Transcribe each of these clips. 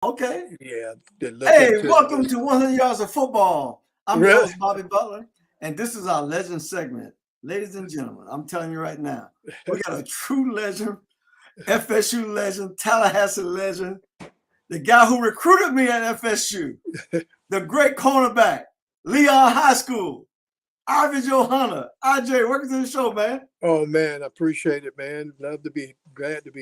Okay. Yeah, they look Hey, into it. welcome to 100 Yards of Football. I'm your Really? host, Bobby Butler, and this is our legend segment. Ladies and gentlemen, I'm telling you right now, we got a true legend, FSU legend, Tallahassee legend, the guy who recruited me at FSU, the great cornerback, Leon High School, Ivory Hunter. IJ, welcome to the show, man. Oh man, I appreciate it, man. Glad to be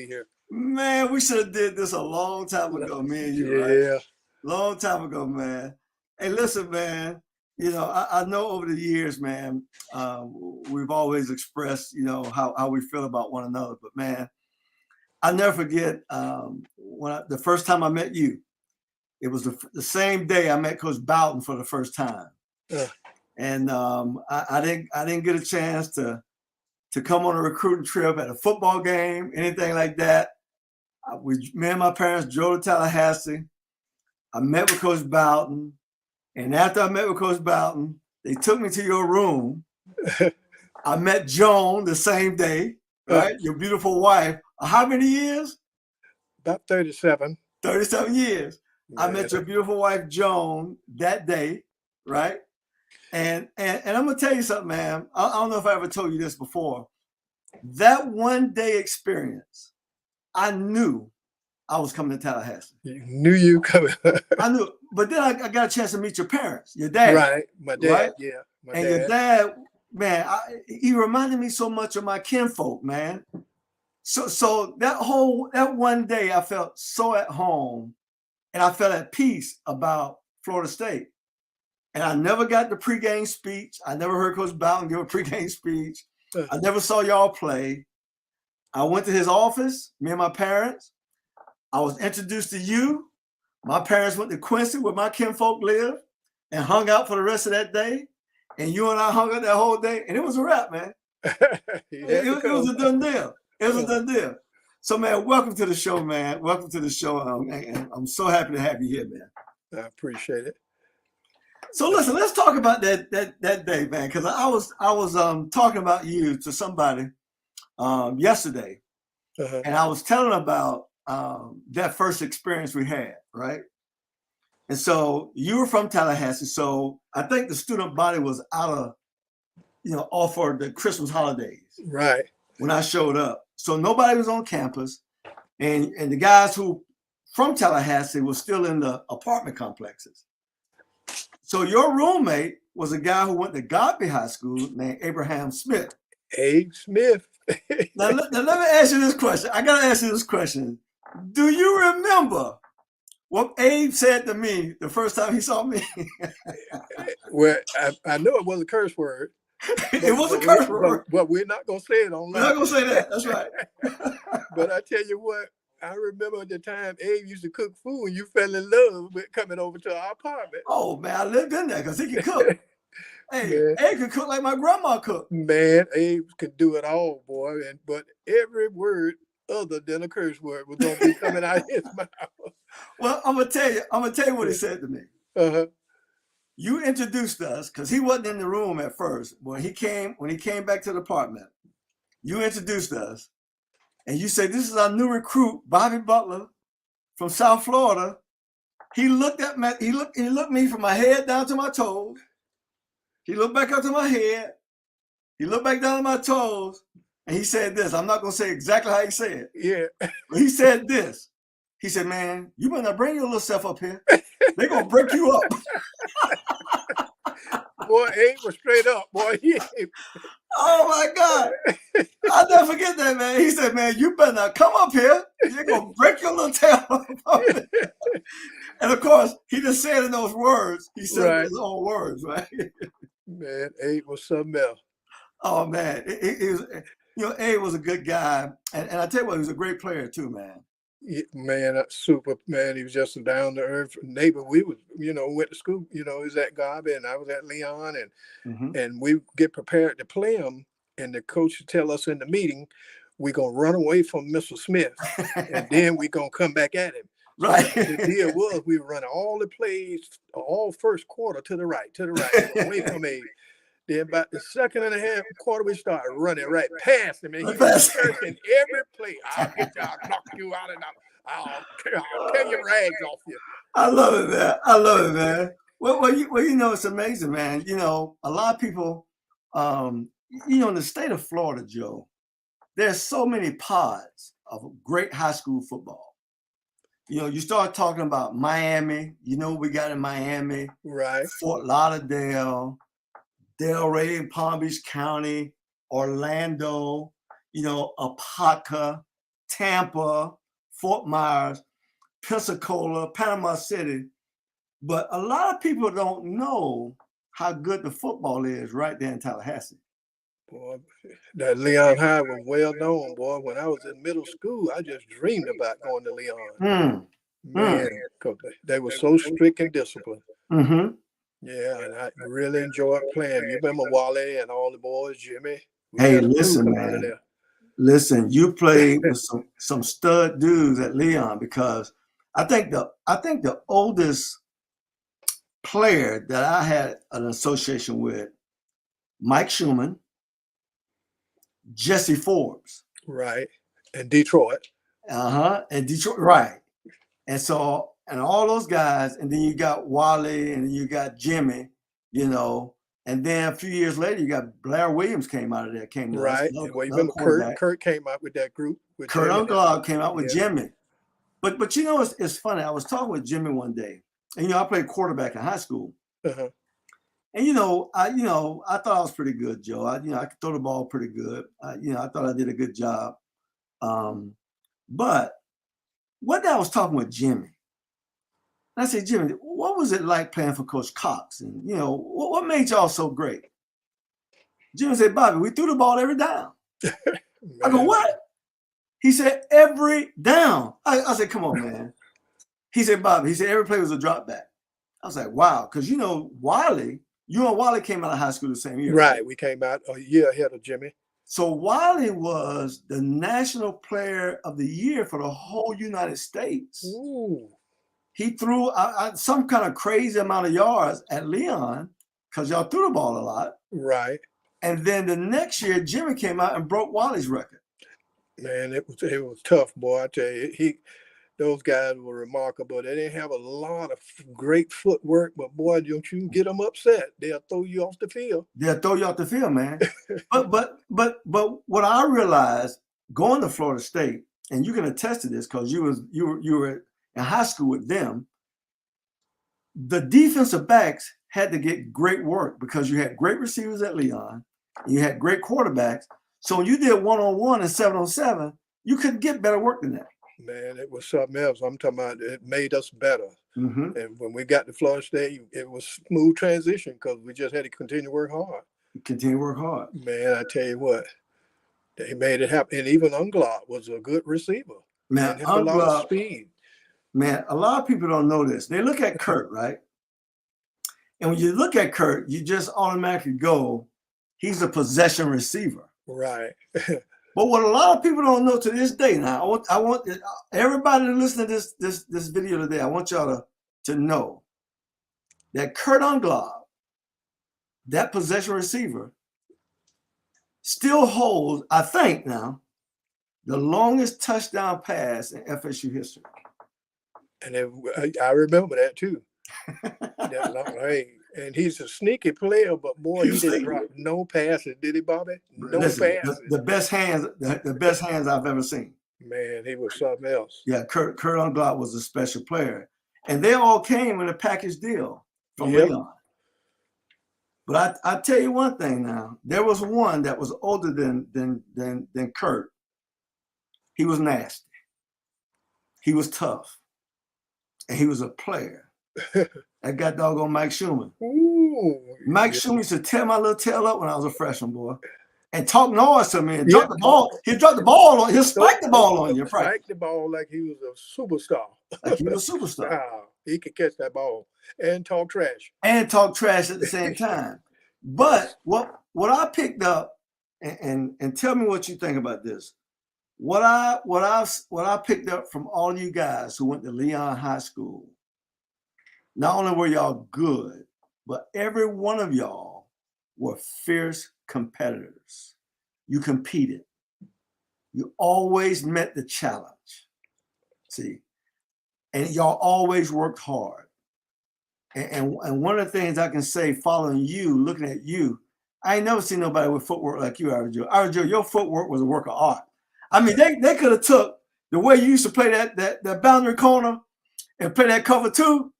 here. Man, we should have did this a long time ago, me and you, right? Yeah. Long time ago, man. Hey, listen, man. I know over the years, man, we've always expressed, how we feel about one another. But man, I never forget the first time I met you. It was the same day I met Coach Bowden for the first time, and I didn't get a chance to come on a recruiting trip at a football game, anything like that. Me and my parents drove to Tallahassee. I met with Coach Bowden. And after I met with Coach Bowden, they took me to your room. I met Joan the same day, right? Your beautiful wife. How many years? About 37. 37 years. Yeah. I met your beautiful wife, Joan, that day, right? And I'm going to tell you something, man. I don't know if I ever told you this before. That one day experience, I knew I was coming to Tallahassee. You knew you coming. I knew, but then I got a chance to meet your parents, your dad. Right, my dad, right? Yeah. And your dad, man, he reminded me so much of my kinfolk, man. So that one day I felt so at home and I felt at peace about Florida State. And I never got the pregame speech. I never heard Coach Bowden give a pregame speech. I never saw y'all play. I went to his office, me and my parents. I was introduced to you. My parents went to Quincy where my kinfolk live and hung out for the rest of that day. And you and I hung out that whole day, and it was a wrap, man. It was a done deal. It was a done deal. So, man, welcome to the show, man. Welcome to the show. I'm so happy to have you here, man. I appreciate it. So, listen, let's talk about that day, man, because I was talking about you to somebody yesterday, and I was telling about that first experience we had, right? And so you were from Tallahassee. So I think the student body was out of, off for the Christmas holidays. Right. When I showed up. So nobody was on campus. And the guys who from Tallahassee were still in the apartment complexes. So your roommate was a guy who went to Godby High School named Abraham Smith. Abe Smith. now let me ask you this question. I got to ask you this question. Do you remember what Abe said to me the first time he saw me? Well, I know it was a curse word. It was a curse word. But we're not going to say it online. We're not going to say that. That's right. But I tell you what, I remember the time Abe used to cook food and you fell in love with coming over to our apartment. Oh, man, I lived in there because he could cook. Hey, Abe could cook like my grandma cooked. Man, Abe could do it all, boy. But every word other than a curse word was going to be coming out of his mouth. Well, I'm gonna tell you what he said to me. You introduced us because he wasn't in the room at first. When he came back to the apartment, you introduced us, and you said, "This is our new recruit, Bobby Butler, from South Florida." He looked at me. He looked me from my head down to my toes. He looked back up to my head. He looked back down to my toes, and he said this. I'm not gonna say exactly how he said it. Yeah. But he said this. He said, "Man, you better not bring your little self up here. They're gonna break you up." Boy, Abe was straight up, boy. Oh my God. I'll never forget that, man. He said, "Man, you better not come up here. You're gonna break your little tail up." And of course, he just said in those words, he said his own words, right? Man, Abe was something else. Oh man. He was, Abe was a good guy. And I tell you what, he was a great player too, man. Yeah, man, super, man. He was just a down to earth neighbor. We was, went to school, he was at Garby and I was at Leon and we get prepared to play him. And the coach would tell us in the meeting, we're going to run away from Mr. Smith and then we're going to come back at him. Right. So the deal was we were running all the plays, all first quarter to the right, away from Abe. Then about the second and a half quarter, we started running right past him. And he was cursing every play. I'll get you, I'll knock you out, and I'll tear your rags off you. I love it, man. I love it, man. Well, it's amazing, man. A lot of people, in the state of Florida, Joe, there's so many pods of great high school football. You start talking about Miami, we got in Miami, Right. Fort Lauderdale, Delray, Palm Beach County, Orlando, Apopka, Tampa, Fort Myers, Pensacola, Panama City. But a lot of people don't know how good the football is right there in Tallahassee. Boy, that Leon High was well known, boy. When I was in middle school, I just dreamed about going to Leon. Man, because they were so strict and disciplined. Mm-hmm. Yeah, and I really enjoyed playing. You remember Wally and all the boys, Jimmy? Hey, listen, man. Listen, you played with some stud dudes at Leon, because I think the oldest player that I had an association with, Mike Schumann, Jesse Forbes. Right. And Detroit. And Detroit, right. And so, and all those guys, and then you got Wally, and then you got Jimmy, and then a few years later, you got Blair Williams came out of there, Right. Well, you remember Kurt came out with that group. With Kurt Unglaub came out with Jimmy. But it's funny. I was talking with Jimmy one day, and I played quarterback in high school. Uh-huh. And I thought I was pretty good, Joe. I could throw the ball pretty good. I thought I did a good job. But one day I was talking with Jimmy. And I said, Jimmy, what was it like playing for Coach Cox? And what made y'all so great? Jimmy said, Bobby, we threw the ball every down. I go, what? He said, every down. I said, come on, man. He said, Bobby, every play was a drop back. I was like, wow, because Wiley, you and Wiley came out of high school the same year. Right, we came out a year ahead of Jimmy. So Wiley was the National Player of the Year for the whole United States. Ooh. He threw some kind of crazy amount of yards at Leon because y'all threw the ball a lot. Right. And then the next year, Jimmy came out and broke Wiley's record. Man, it was tough, boy. I tell you, those guys were remarkable. They didn't have a lot of great footwork, but boy, don't you get them upset. They'll throw you off the field. They'll throw you off the field, man. but what I realized going to Florida State, and you can attest to this because you were in high school with them, the defensive backs had to get great work because you had great receivers at Leon, you had great quarterbacks. So when you did 1-on-1 and 7-on-7, you couldn't get better work than that. Man, it was something else. I'm talking about it made us better. Mm-hmm. And when we got to Florida State, it was smooth transition because we just had to continue to work hard. Man, I tell you what, they made it happen. And even Unglaub was a good receiver. Man, a lot of speed. Man, a lot of people don't know this. They look at Kurt, right? And when you look at Kurt, you just automatically go, he's a possession receiver. Right. But what a lot of people don't know to this day, now I want everybody to listen to this video today. I want y'all to know that Kurt Unglaub, that possession receiver, still holds, I think now, the longest touchdown pass in FSU history. And I remember that too. And he's a sneaky player, but boy, he didn't drop no passes, did he, Bobby? No passes. The best hands I've ever seen. Man, he was something else. Yeah, Kurt Unglaub was a special player, and they all came in a package deal from Leon. But I tell you one thing now, there was one that was older than Kurt. He was nasty. He was tough, and he was a player. That got doggone Mike Schumann. Ooh, Mike Schumann used to tear my little tail up when I was a freshman, boy, and talk noise to me and drop the ball. He'd drop the ball on. He'll spike the ball on you. Spike the ball like he was a superstar. Like he was a superstar. He could catch that ball and talk trash. And talk trash at the same time. But what I picked up, and tell me what you think about this. What I picked up from all you guys who went to Leon High School. Not only were y'all good, but every one of y'all were fierce competitors. You competed. You always met the challenge. See, and y'all always worked hard. And one of the things I can say, following you, looking at you, I ain't never seen nobody with footwork like you, Ivory. Ivory, your footwork was a work of art. I mean, they could have took the way you used to play that boundary corner and play that cover two.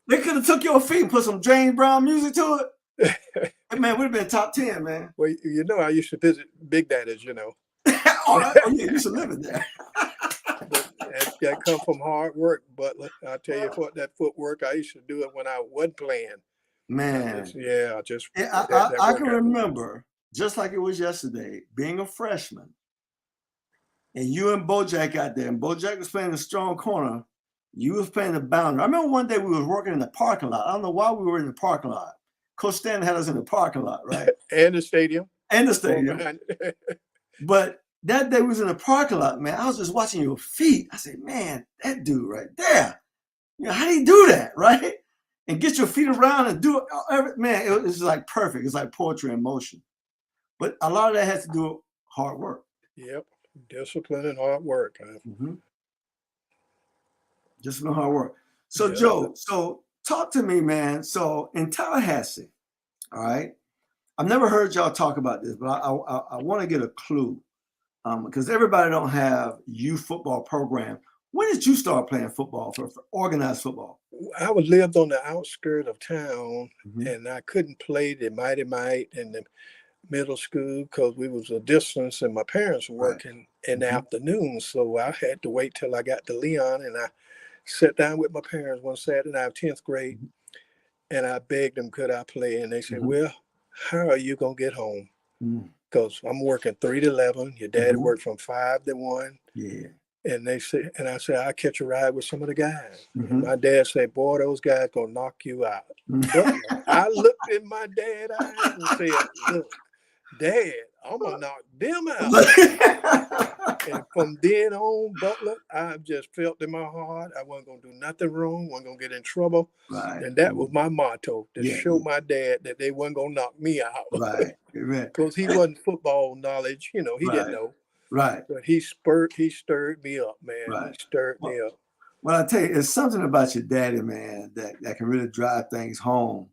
They could have took your feet and put some James Brown music to it. And man, we'd have been top 10, man. Well, you know, I used to visit Big Daddy's, you know. Oh, yeah, you used to live in there. But that come from hard work, Butler. I tell you what, that footwork, I used to do it when I wasn't playing. Man. I can remember, just like it was yesterday, being a freshman, and you and Bojack out there, and Bojack was playing the strong corner. You was playing the boundary. I remember one day we was working in the parking lot. I don't know why we were in the parking lot. Coach Stanley had us in the parking lot, right? And the stadium. And the stadium. But that day we was in the parking lot, man. I was just watching your feet. I said, man, that dude right there, you know, how do you do that, right? And get your feet around and do it. Man, it was like perfect. It's like poetry in motion. But a lot of that has to do with hard work. Yep. Discipline and hard work. Discipline, hard work. So, yeah. Joe, so talk to me, man. So in Tallahassee, all right, I've never heard y'all talk about this, but I want to get a clue because everybody don't have youth football program. When did you start playing football for organized football? I lived on the outskirts of town, and I couldn't play the Mighty Might in the middle school because we was a distance, and my parents were working in the afternoon, so I had to wait till I got to Leon, and I sat down with my parents one Saturday night, 10th grade, and I begged them, could I play? And they said, well, how are you going to get home? Because I'm working 3 to 11. Your daddy worked from 5 to 1. Yeah. And they said, and I said, I'll catch a ride with some of the guys. And my dad said, boy, those guys going to knock you out. But I looked in my dad's eyes and said, look, Dad, I'm going to knock them out. And from then on, Butler, I just felt in my heart I wasn't going to do nothing wrong, wasn't going to get in trouble. And that was my motto, to show my dad that they wasn't going to knock me out. Because he wasn't football knowledge, you know, he didn't know. But he stirred me up, man. He stirred me up. Well, I tell you, it's something about your daddy, man, that can really drive things home.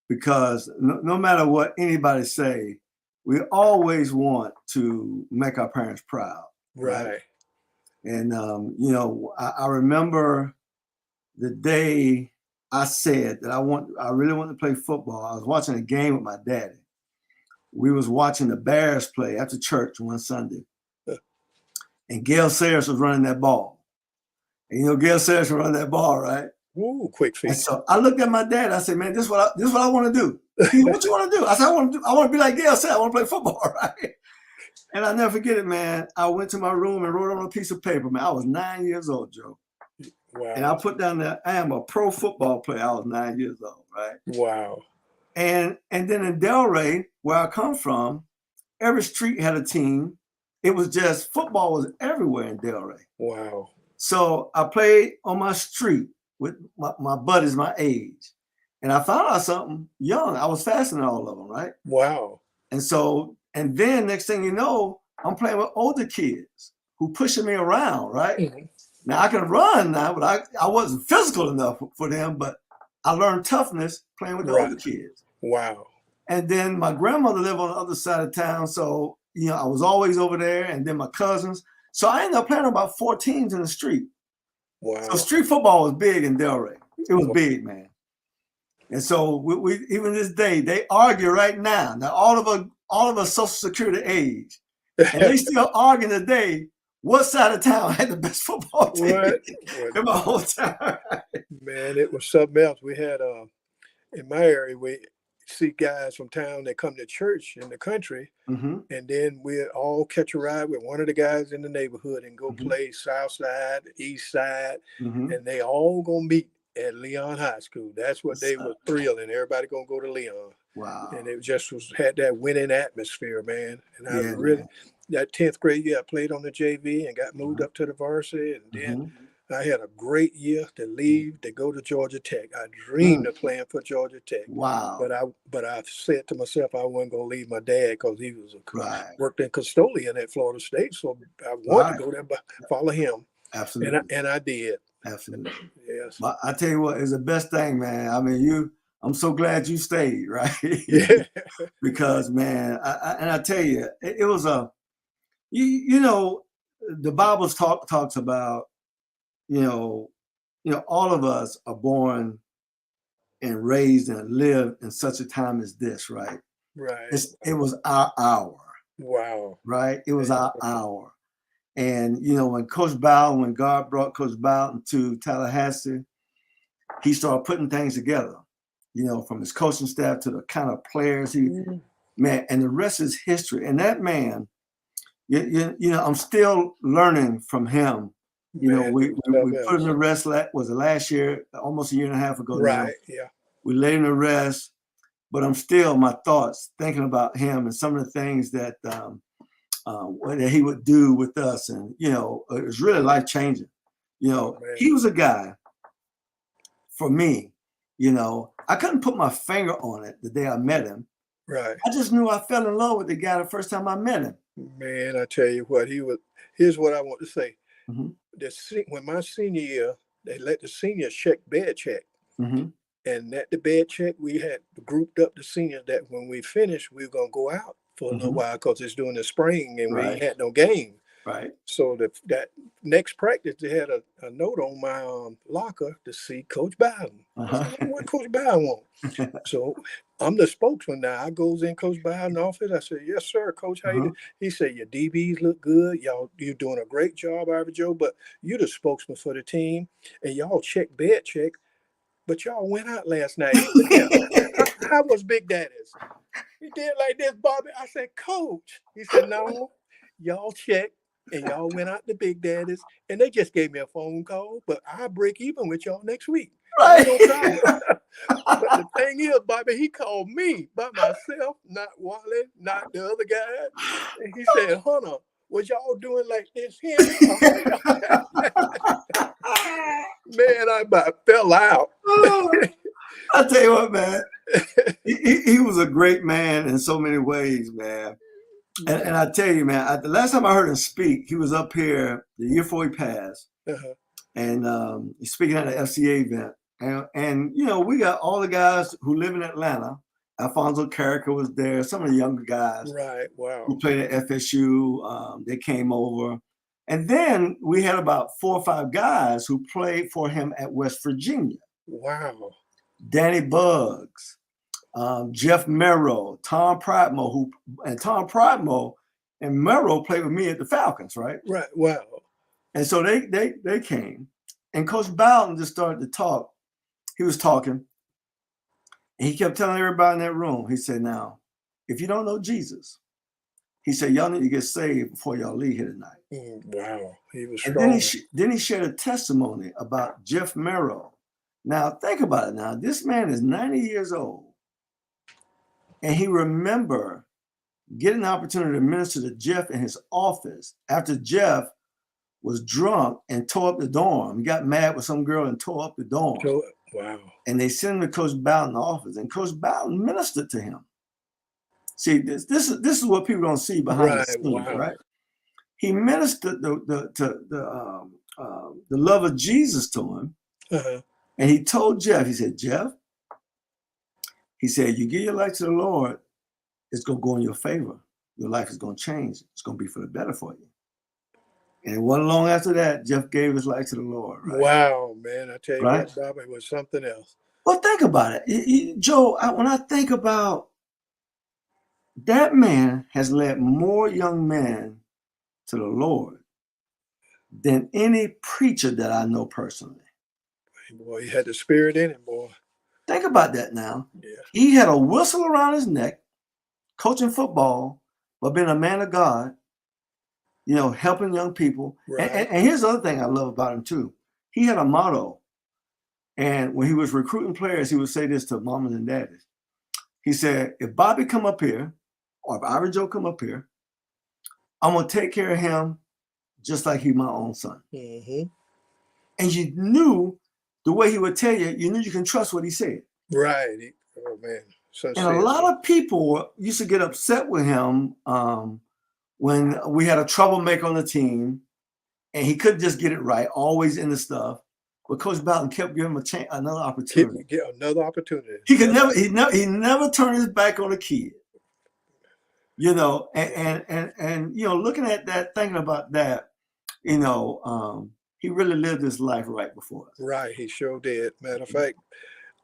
Because no matter what anybody say, we always want to make our parents proud. Right. And, you know, I remember the day I said that I really want to play football. I was watching a game with my daddy. We was watching the Bears play after church one Sunday. And Gail Sayers was running that ball. And, you know, Gail Sayers was running that ball, right? Ooh, quick feet. And so I looked at my dad. I said, man, this is what I want to do. He said, what you want to do? I said, I want to be like Gail said. I want to play football, right? And I'll never forget it, man. I went to my room and wrote on a piece of paper, man. I was 9 years old, Joe. Wow. And I put down there, I am a pro football player. I was 9 years old, right? Wow. And then in Delray, where I come from, every street had a team. It was just football was everywhere in Delray. Wow. So I played on my street with my buddies my age. And I found out something young. I was faster than all of them, right? Wow. And then next thing you know, I'm playing with older kids who pushing me around, right? Now I can run now, but I wasn't physical enough for them, but I learned toughness playing with the older kids. Wow. And then my grandmother lived on the other side of town. So, you know, I was always over there, and then my cousins. So I ended up playing about 4 teams in the street. Wow. So street football was big in Delray. It was big, man. And so we even this day, they argue right now. Now all of us Social Security age, and they still arguing today what side of town had the best football team in my whole time. Man, it was something else. We had in my area, we see guys from town that come to church in the country, and then we all catch a ride with one of the guys in the neighborhood and go play South Side, East Side, and they all gonna meet at Leon High School. That's what they were thrilling. Everybody gonna go to Leon. Wow. And it just had that winning atmosphere, man. And I really, that 10th grade year, I played on the JV and got moved up to the varsity. And then I had a great year to leave to go to Georgia Tech. I dreamed of playing for Georgia Tech. Wow. But I said to myself, I wasn't going to leave my dad because he was worked in custodian at Florida State. So I wanted to go there, but follow him. Absolutely. And I did. Absolutely. Yes. But I tell you what, it's the best thing, man. I mean, I'm so glad you stayed, right? Yeah. Because, man, and I tell you, it was you know, the Bible talks about, you know, all of us are born and raised and live in such a time as this, right? Right. It was our hour, Wow. right? It was our hour. And, when when God brought Coach Bowden to Tallahassee, he started putting things together, from his coaching staff to the kind of players man, and the rest is history. And that man, I'm still learning from him. Man, We put him else. to rest, was it last year, almost a year and a half ago now. Right. Yeah. We laid him to rest, but I'm still, my thoughts, thinking about him and some of the things that that he would do with us. And, it was really life-changing. He was a guy, for me, I couldn't put my finger on it the day I met him. Right. I just knew I fell in love with the guy the first time I met him. Man, I tell you what, here's what I want to say. Mm-hmm. When my senior year, they let the seniors check bed check. Mm-hmm. And at the bed check, we had grouped up the seniors that when we finished, we were going to go out for a little while because it's during the spring and we had no game. Right. So that next practice, they had a note on my locker to see Coach Bowden. I said, what Coach Bowden want? So I'm the spokesman now. I goes in Coach Bowden's office. I said, yes, sir, Coach. How you do? He said, your DBs look good. You're doing a great job, Ivory Joe, but you're the spokesman for the team. And y'all bed check. But y'all went out last night. How was Big Daddy's? He did like this, Bobby. I said, Coach. He said, no, y'all checked and y'all went out to Big Daddy's and they just gave me a phone call, but I'll break even with y'all next week. Right. No problem. But the thing is, Bobby, he called me by myself, not Wally, not the other guy. And he said, Hunter, was y'all doing like this here? Man, I about fell out. I tell you what, man, he was a great man in so many ways, man. And I tell you, man, the last time I heard him speak, he was up here the year before he passed, and he's speaking at an FCA event. And we got all the guys who live in Atlanta. Alfonso Carricker was there. Some of the younger guys, right? Wow, who played at FSU. They came over, and then we had about 4 or 5 guys who played for him at West Virginia. Wow, Danny Buggs, Jeff Merrill, Tom Pridmo, Tom Pridmo and Merrill played with me at the Falcons, right? Right. Wow. And so they came, and Coach Bowden just started to talk. He was talking, and he kept telling everybody in that room. He said, "Now, if you don't know Jesus," he said, "y'all need to get saved before y'all leave here tonight." Wow, he was and strong. Then he shared a testimony about Jeff Merrill. Now think about it. Now this man is 90 years old. And he remember getting the opportunity to minister to Jeff in his office after Jeff was drunk and tore up the dorm. He got mad with some girl and tore up the dorm. Wow. And they sent him to Coach Bowden's office, and Coach Bowden ministered to him. See, this is what people don't see behind the scenes, right? He ministered the love of Jesus to him. And he told Jeff, he said, Jeff, he said, you give your life to the Lord, it's going to go in your favor. Your life is going to change. It's going to be for the better for you. And it wasn't long after that, Jeff gave his life to the Lord. Right? Wow, man. I tell you what, Bobby, it was something else. Well, think about it. Joe, when I think about that, man has led more young men to the Lord than any preacher that I know personally. Boy, he had the spirit in him, boy. Think about that now. Yeah. He had a whistle around his neck, coaching football, but being a man of God, helping young people. Right. And here's the other thing I love about him too. He had a motto. And when he was recruiting players, he would say this to mamas and daddies. He said, if Bobby come up here, or if Ivory Joe come up here, I'm going to take care of him just like he's my own son. Mm-hmm. And you knew the way he would tell you, you knew you can trust what he said. Right. Oh, man. So and a lot of people used to get upset with him when we had a troublemaker on the team and he couldn't just get it right, always in the stuff. But Coach Bowden kept giving him a chance, another opportunity. Get another opportunity. He never turned his back on a kid. You know, and you know, looking at that, thinking about that, you know, he really lived his life right before us. Right, he sure did. Matter of fact,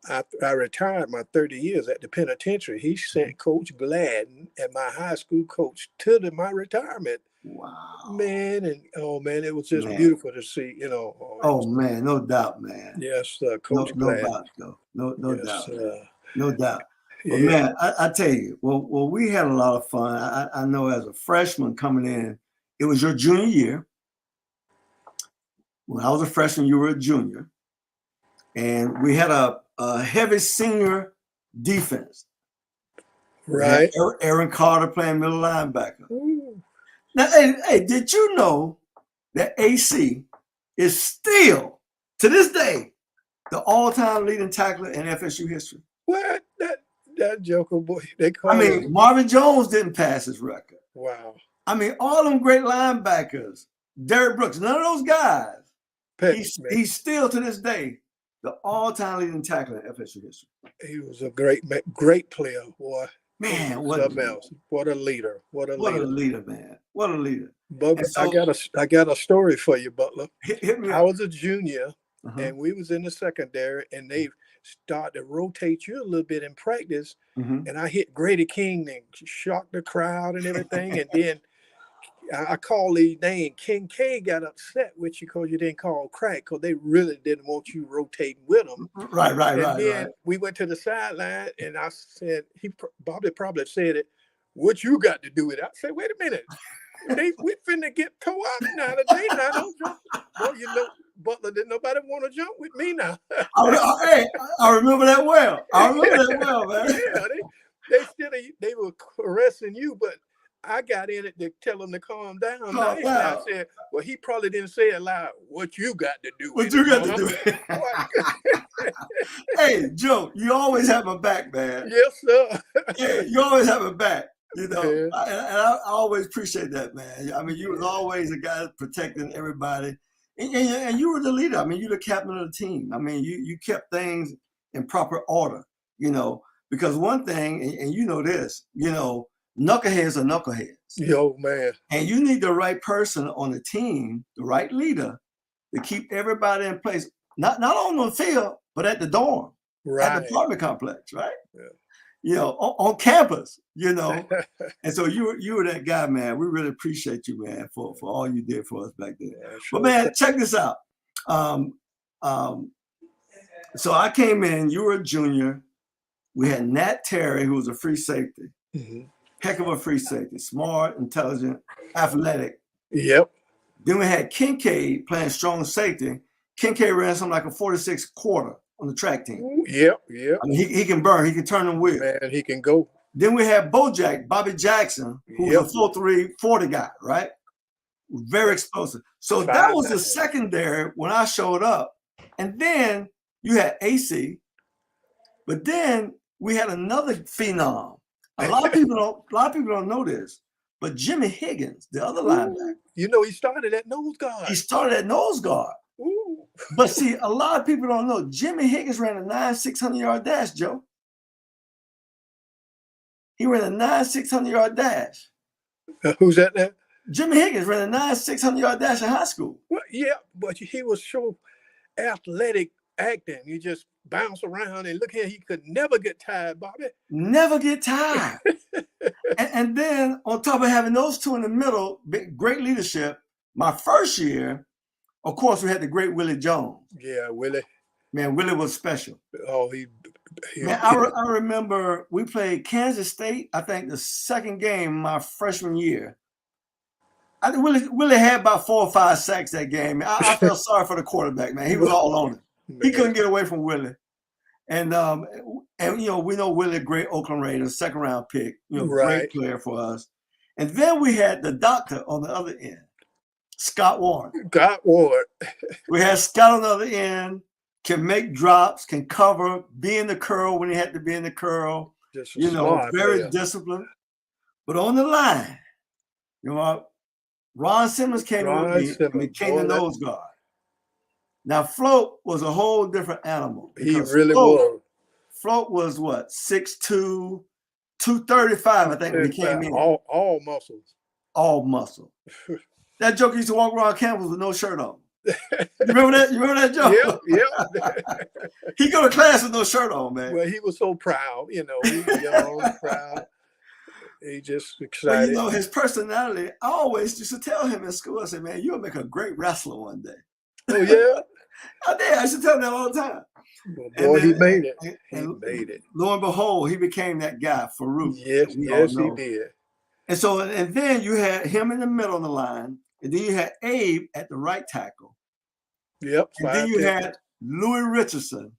I retired my 30 years at the penitentiary. He sent Coach Gladden and my high school coach to my retirement. Wow. Man, and oh man, it was just beautiful to see, you know. Oh man, no doubt, man. Yes, Coach no Gladden. doubt, though. No Yes, doubt. No doubt. But yeah. man, I tell you, well, we had a lot of fun. I know as a freshman coming in, it was your junior year. When I was a freshman, you were a junior. And we had a heavy senior defense. Right. Aaron Carter playing middle linebacker. Ooh. Now, hey, did you know that AC is still, to this day, the all-time leading tackler in FSU history? What? That joker boy, they call him. Marvin Jones didn't pass his record. Wow. I mean, all them great linebackers, Derrick Brooks, none of those guys, he's still to this day the all-time leading tackler in FSU history. He was a great player, boy. Man, what a leader! What a leader, man! What a leader! But so, I got a story for you, Butler. Hit me up. I was a junior, and we was in the secondary, and they started to rotate you a little bit in practice, and I hit Grady King and shocked the crowd and everything, and then I called his name. King K got upset with you because you didn't call crack, because they really didn't want you rotating with them. Right. And then we went to the sideline, and I said, Bobby probably said it, what you got to do with it? I said, wait a minute. We finna get tore up now today. Now don't jump. Well, you know, Butler, didn't nobody want to jump with me now. I remember that well. Man. Yeah, they were caressing you, but I got in it to tell them to calm down. I said, well, he probably didn't say it loud. What you got to do? What you got to do? Hey, Joe, you always have my back, man. Yes, sir. Yeah, you always have my back. You know, and I always appreciate that, man. I mean, you was always a guy protecting everybody, and you were the leader. I mean, you're the captain of the team. I mean, you kept things in proper order. You know, because one thing, and you know this, you know, knuckleheads are knuckleheads. Yo, man. And you need the right person on the team, the right leader, to keep everybody in place. Not on the field, but at the dorm, at the apartment complex, right? Yeah. You know, on campus, you know. And so you were that guy, man. We really appreciate you, man, for all you did for us back then. Yeah, sure. But man, check this out. So I came in, you were a junior. We had Nat Terry, who was a free safety. Heck of a free safety, smart, intelligent, athletic. Yep. Then we had Kincaid playing strong safety. Kincaid ran something like a 46 quarter on the track team. Yep. I mean, he can burn, he can turn them wheel. Man, he can go. Then we had Bobby Jackson, who was a 4'3", 40 guy, right? Very explosive. So that was the secondary when I showed up. And then you had AC, but then we had another phenom. A lot of people don't know this, but Jimmy Higgins, the other linebacker. You know, he started at nose guard. Ooh. But see, a lot of people don't know Jimmy Higgins ran a 600-yard dash, Joe. He ran a 600-yard dash. Who's that now? Jimmy Higgins ran a 600-yard dash in high school. Well, yeah, but he was so athletic acting. He just bounced around, and look here, he could never get tired, Bobby. Never get tired. and then on top of having those two in the middle, great leadership, my first year, of course, we had the great Willie Jones. Yeah, Willie. Man, Willie was special. Oh, Man, I remember we played Kansas State, I think the second game my freshman year. I think Willie had about 4 or 5 sacks that game. I felt sorry for the quarterback, man. He was all on it. He couldn't get away from Willie. And you know, we know Willie, great Oakland Raiders, second round pick, you know, great player for us. And then we had the doctor on the other end, Scott Ward. We had Scott on the other end, can make drops, can cover, be in the curl when he had to be in the curl. You know, very disciplined. But on the line, you know, Ron Simmons came in with Ron me and Simmons, became the boy, nose guard. Now, Float was a whole different animal he because really was. Float was what, 6'2", 235, I think, when he came 235, in. all muscles. All muscle. That joke used to walk around campus with no shirt on. You remember that? You remember that joke? Yep. He go to class with no shirt on, man. Well, he was so proud, you know, he was young, proud. He just But excited. you know, his personality, I always used to tell him in school, I said, man, you'll make a great wrestler one day. Oh, yeah? I did. I used to tell him that all the time. Well, boy, he made it. He made it. Lo and behold, he became that guy, Farouk. Yes, he did. And so, and then you had him in the middle of the line, and then you had Abe at the right tackle. Yep. And then you had Louis Richardson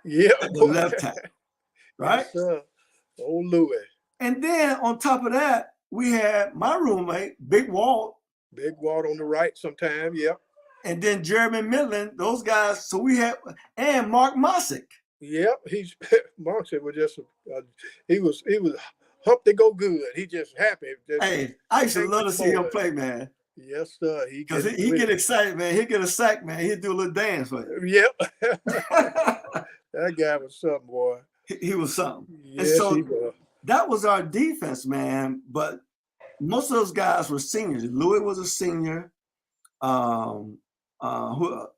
at the left tackle, right? Yes, sir. Old Louis. And then on top of that, we had my roommate, Big Walt. Big Walt on the right sometime, yep. And then Jeremy Midland, those guys. So we had, and Mark Mosick. Yep, Mark said was just, he was hump to go good. He just happy. Hey, I used to love to see him play, man. Yes, sir. Because he get excited, man. He'd get a sack, man. He'd do a little dance for you. Yep. That guy was something, boy. He was something. Yes, and so he was. That was our defense, man. But most of those guys were seniors. Louis was a senior.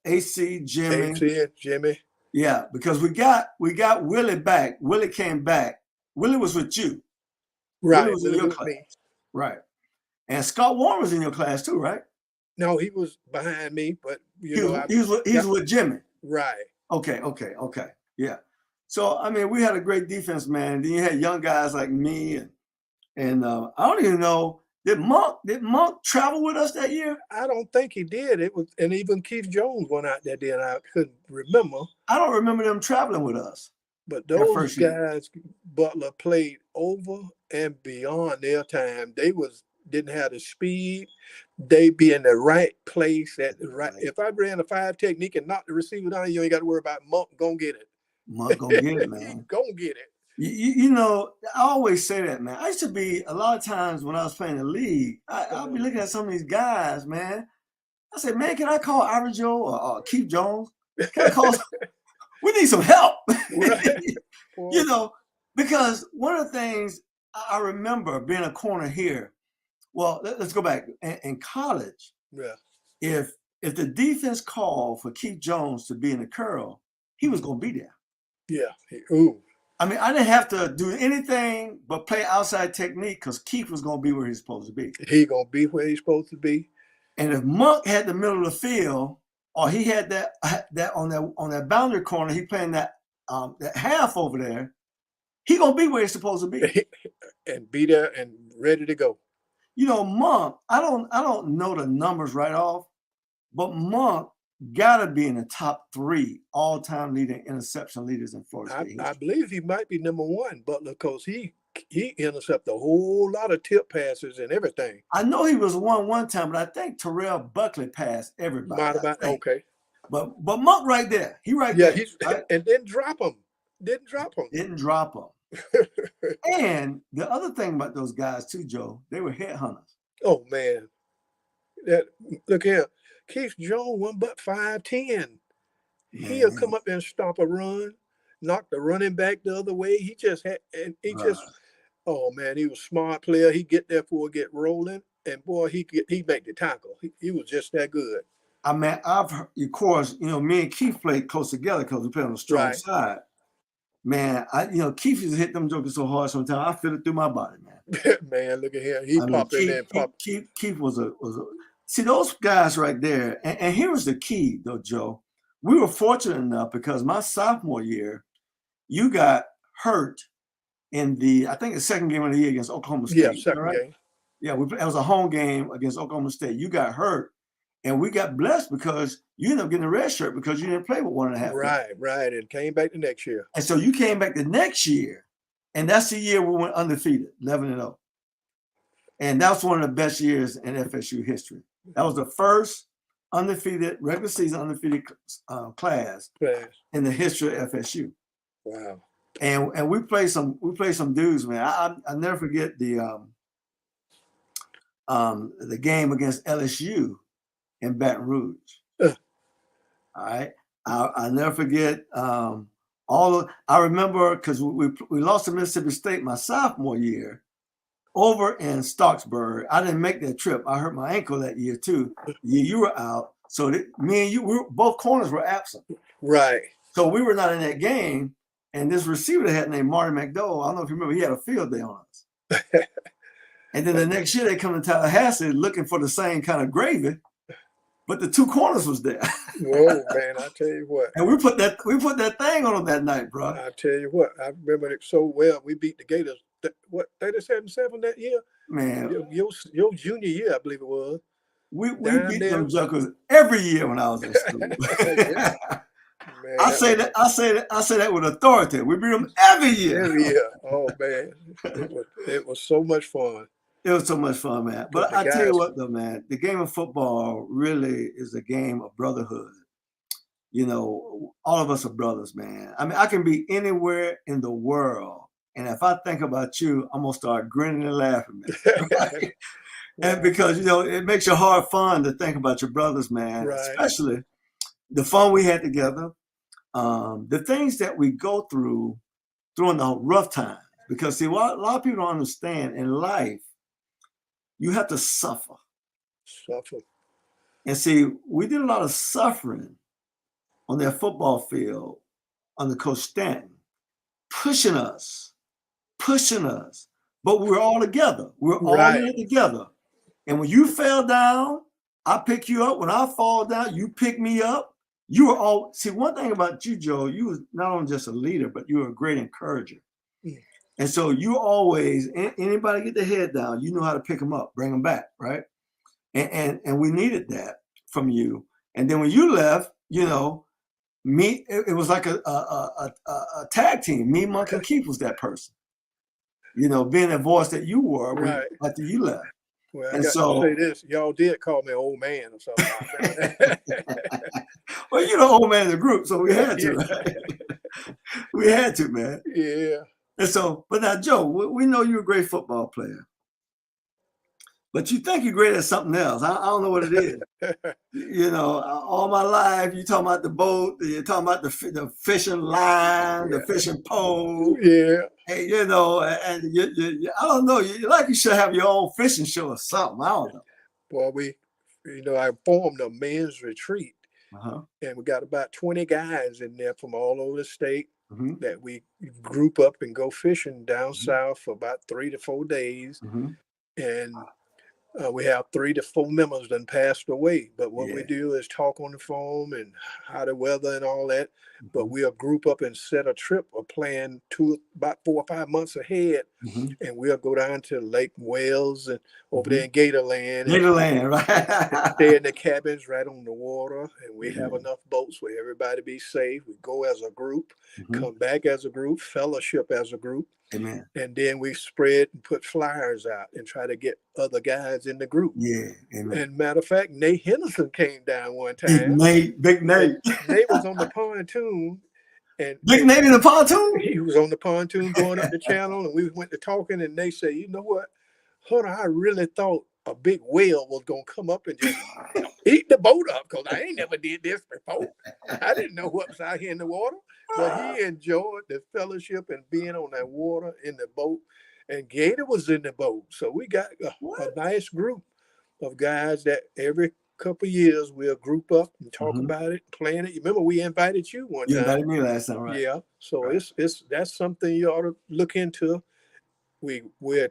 AC, Jimmy. Yeah, because we got Willie back. Willie came back. Willie was with you. Right. Willie was in your class. Right. And Scott Warren was in your class too, right? No, he was behind me, but he was with Jimmy. Right. Okay. Yeah. So I mean, we had a great defense, man. Then you had young guys like me, and I don't even know, did Monk travel with us that year? I don't think he did. It was, and even Keith Jones went out that day, and I couldn't remember. I don't remember them traveling with us. But those guys, Butler, played over and beyond their time. They didn't have the speed. They be in the right place at the right. If I ran a 5 technique and knocked the receiver down, you ain't got to worry about Monk gonna get it. Monk gonna get it, man. He gonna get it. You know, I always say that, man. I used to be, a lot of times when I was playing the league, I'll be looking at some of these guys, man. I said, man, can I call Ivory Joe or Keith Jones? Can I call? We need some help. Right. You know, because one of the things I remember being a corner here, well, let's go back. In college, yeah. If the defense called for Keith Jones to be in the curl, he was going to be there. Yeah. Ooh. I mean, I didn't have to do anything but play outside technique because Keith was going to be where he's supposed to be. He going to be where he's supposed to be. And if Monk had the middle of the field, or he had that on that boundary corner, he playing that half over there, he gonna be where he's supposed to be. And be there and ready to go. You know, Monk, I don't know the numbers right off, but Monk gotta be in the top 3 all-time leading interception leaders in Florida State. I believe he might be number 1, Butler, because he intercepted a whole lot of tip passes and everything. I know he was one time, but I think Terrell Buckley passed everybody. Okay. But Monk right there. He right there. Right? And didn't drop him. Didn't drop him. And the other thing about those guys too, Joe, they were headhunters. Oh man. Look here. Keith Jones won but 5'10". He'll come up and stop a run, knock the running back the other way. He just oh man, he was a smart player. He get there for get rolling, and boy, he make the tackle. He was just that good. I mean, of course, you know, me and Keith played close together because we played on the strong side. Man, Keith used to hit them jokers so hard sometimes I feel it through my body, man. Man, look at him. He popped in there and popped. Keith was a see those guys right there, and here was the key though, Joe. We were fortunate enough because my sophomore year, you got hurt in I think the second game of the year against Oklahoma State. Yeah, second game. Yeah, it was a home game against Oklahoma State. You got hurt, and we got blessed because you ended up getting a red shirt because you didn't play with 1.5. Right, and came back the next year. And so you came back the next year, and that's the year we went undefeated, 11-0. And that's one of the best years in FSU history. That was the first regular season undefeated class in the history of FSU. Wow. And we played some dudes, man. I never forget the game against LSU in Baton Rouge. All right. I'll never forget I remember because we lost to Mississippi State my sophomore year over in Starksburg. I didn't make that trip. I hurt my ankle that year too. The year you were out. So me and you, both corners were absent. Right. So we were not in that game. And this receiver they had named Marty McDowell, I don't know if you remember, he had a field day on us. And then the next year they come to Tallahassee looking for the same kind of gravy, but the two corners was there. Whoa, man! I tell you what. And we put that thing on them that night, bro. I tell you what, I remember it so well. We beat the Gators. What 37-7 that year? Man, your junior year, I believe it was. We beat them Junkers every year when I was in school. Man, I say that with authority. We beat them every year. Every year. Oh man, it was so much fun. It was so much fun, man. But I tell you what, though, man, the game of football really is a game of brotherhood. You know, all of us are brothers, man. I mean, I can be anywhere in the world, and if I think about you, I'm gonna start grinning and laughing, man. Right? And because, you know, it makes your heart fun to think about your brothers, man. Right. Especially the fun we had together, the things that we go through during the rough times. Because see, what a lot of people don't understand in life, you have to suffer. And see, we did a lot of suffering on that football field under Coach Stanton, pushing us. But we were all together. We were all in it together. And when you fell down, I pick you up. When I fall down, you pick me up. You were all, see, one thing about you, Joe, you was not only just a leader, but you were a great encourager. Yeah. And so you always, anybody get their head down, you know how to pick them up, bring them back, right? And we needed that from you. And then when you left, you know, it was like a tag team. Me, Monkey, and Keith was that person. You know, being the voice that you were after you left. Well, I got to say this. Y'all did call me old man or something. Well, you're the old man of the group, so we had to, right? We had to, man. Yeah. And so, but now, Joe, we know you're a great football player. But you think you're great at something else. I don't know what it is. You know, all my life, you're talking about the boat, you're talking about the fishing line, the fishing pole. Yeah. And, you know, and you I don't know, you should have your own fishing show or something. I don't know. Well, I formed a men's retreat. And we got about 20 guys in there from all over the state that we group up and go fishing down south for about 3 to 4 days. And we have 3 to 4 members that passed away. But what we do is talk on the phone and how the weather and all that. But we'll group up and set a trip or plan about 4 or 5 months ahead. And we'll go down to Lake Wales and over there in Gatorland. Gatorland, right? Stay in the cabins right on the water. And we have enough boats for everybody to be safe. We go as a group, come back as a group, fellowship as a group. Amen. And then we spread and put flyers out and try to get other guys in the group. Yeah. Amen. And matter of fact, Nate Henderson came down one time. Big Nate. Nate was on the pontoon. And Big Nate in the pontoon? He was on the pontoon going up the channel, and we went to talking, and they say, you know what, Hunter, I really thought a big whale was going to come up and just eat the boat up, because I ain't never did this before. I didn't know what was out here in the water. But he enjoyed the fellowship and being on that water in the boat. And Gator was in the boat. So we got a nice group of guys that every couple of years we'll group up and talk about it, plan it. You remember we invited you one time. You invited me last time, right? Yeah. So that's something you ought to look into. We're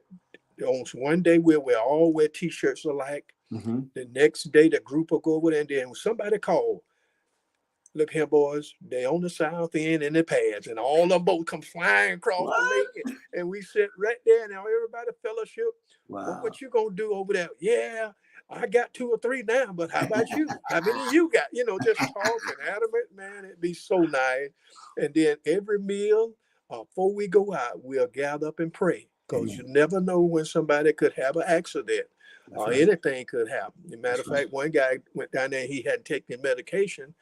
on one day we'll all wear T-shirts alike. The next day the group will go over there, and then somebody called. Look here, boys, they on the south end in the pads, and all the boats come flying across the lake, and we sit right there, and now everybody fellowship. Wow. What you gonna do over there? Yeah, I got 2 or 3 now, but how about you? How many you got? You know, just talking adamant, man, it'd be so nice. And then every meal, before we go out, we'll gather up and pray, because you never know when somebody could have an accident. Or anything could happen. As a matter of fact, one guy went down there, he hadn't taken medication.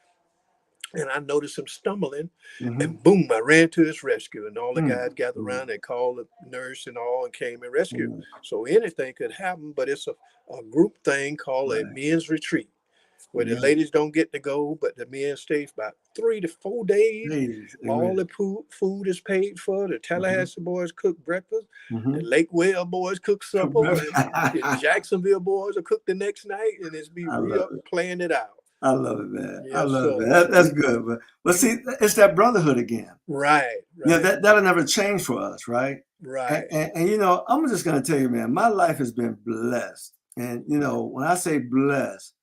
and I noticed him stumbling, Mm-hmm. and boom, I ran to his rescue, and all the guys gathered Mm-hmm. around. They called the nurse and all, and came and rescued. Mm-hmm. So anything could happen, but it's a group thing called a Right. men's retreat, where the Yeah. ladies don't get to go, but the men stay for about 3 to 4 days. Ladies. All Amen. the food is paid for. The Mm-hmm. Tallahassee boys cook breakfast. Mm-hmm. The Lake Well boys cook supper. And the I Jacksonville boys will cook the next night, and it's be love real it. playing it out. I love it, man. I Yes, love it. sir. That's good. But see, it's that brotherhood again. Right, Yeah, right, that'll never change for us, right? right. And you know, I'm just gonna tell you, man, my life has been blessed. And you know, when I say blessed,